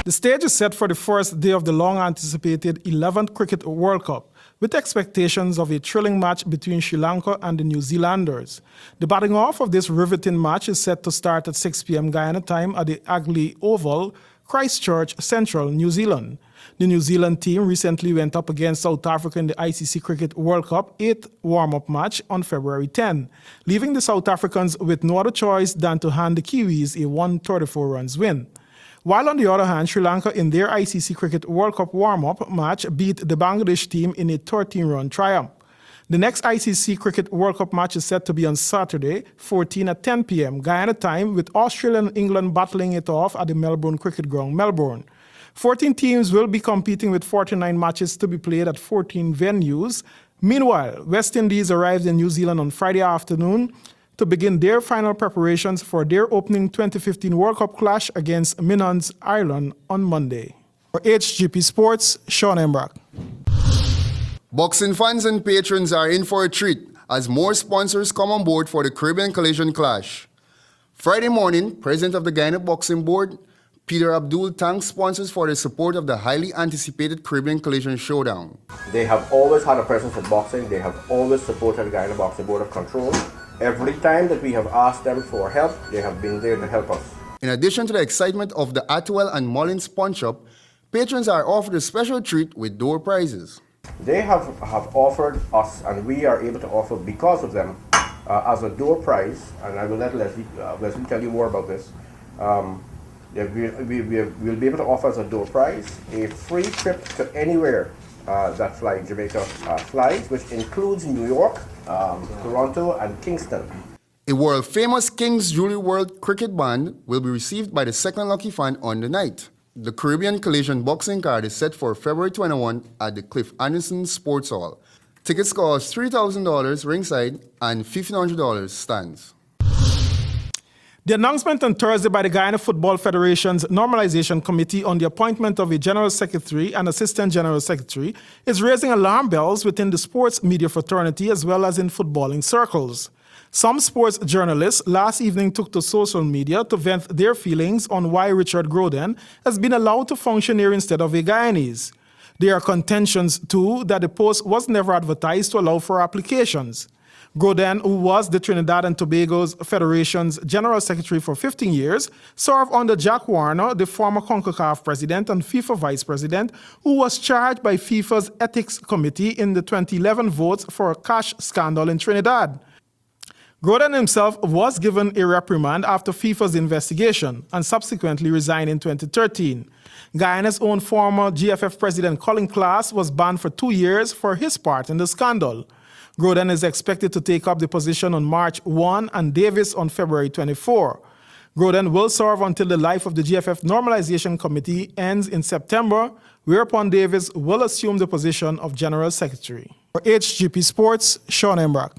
The stage is set for the first day of the long-anticipated 11th Cricket World Cup, with expectations of a thrilling match between Sri Lanka and the New Zealanders. The batting off of this riveting match is set to start at 6 p.m. Guyana time at the Agley Oval, Christchurch, Central, New Zealand. The New Zealand team recently went up against South Africa in the ICC Cricket World Cup 8th warm-up match on February 10, leaving the South Africans with no other choice than to hand the Kiwis a 134 runs win. While on the other hand, Sri Lanka in their ICC Cricket World Cup warm-up match beat the Bangladesh team in a 13-run triumph. The next ICC Cricket World Cup match is set to be on Saturday, 14 at 10 p.m. Guyana time, with Australia and England battling it off at the Melbourne Cricket Ground, Melbourne. 14 teams will be competing with 49 matches to be played at 14 venues. Meanwhile, West Indies arrived in New Zealand on Friday afternoon to begin their final preparations for their opening 2015 World Cup clash against Minans, Ireland on Monday. For HGP Sports, Sean Embrock. Boxing fans and patrons are in for a treat as more sponsors come on board for the Caribbean Collision Clash. Friday morning, President of the Guyana Boxing Board, Peter Abdul, thanks sponsors for the support of the highly anticipated Caribbean Collision Showdown. They have always had a presence in boxing. They have always supported the Guyana Boxing Board of Control. Every time that we have asked them for help, they have been there to help us. In addition to the excitement of the Atwell and Mullins Punch Up, patrons are offered a special treat with door prizes. They have offered us, and we are able to offer because of them, as a door prize, and I will let Leslie tell you more about this. We'll be able to offer as a door prize a free trip to anywhere that Fly Jamaica flies, which includes New York, Toronto, and Kingston. A world-famous King's Jewelry World cricket band will be received by the second lucky fan on the night. The Caribbean Collision boxing card is set for February 21 at the Cliff Anderson Sports Hall. Tickets cost $3,000 ringside and $1,500 stands. The announcement on Thursday by the Guyana Football Federation's Normalization Committee on the appointment of a General Secretary and Assistant General Secretary is raising alarm bells within the sports media fraternity as well as in footballing circles. Some sports journalists last evening took to social media to vent their feelings on why Richard Groden has been allowed to function here instead of a Guyanese. There are contentions, too, that the post was never advertised to allow for applications. Groden, who was the Trinidad and Tobago's Federation's General Secretary for 15 years, served under Jack Warner, the former CONCACAF president and FIFA vice president, who was charged by FIFA's Ethics Committee in the 2011 votes for a cash scandal in Trinidad. Groden himself was given a reprimand after FIFA's investigation and subsequently resigned in 2013. Guyana's own former GFF president Colin Klaas was banned for 2 years for his part in the scandal. Groden is expected to take up the position on March 1 and Davis on February 24. Groden will serve until the life of the GFF Normalization Committee ends in September, whereupon Davis will assume the position of General Secretary. For HGP Sports, Sean Embrock.